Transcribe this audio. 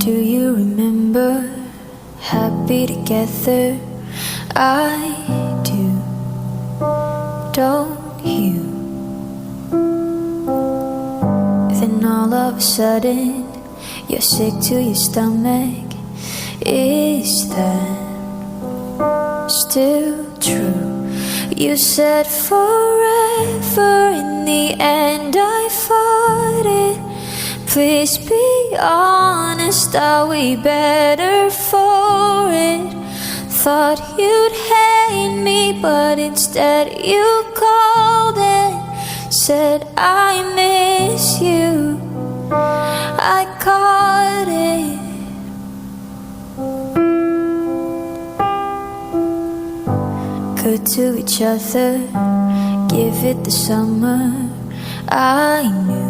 Do you remember? Happy together, I do, don't you? Then all of a sudden, you're sick to your stomach. Is that still true? You said forever, in the end I fought it. Please be honest, are we better for it? Thought you'd hate me, but instead you called and said I miss you. I caught it. Good to each other, give it the summer. I knew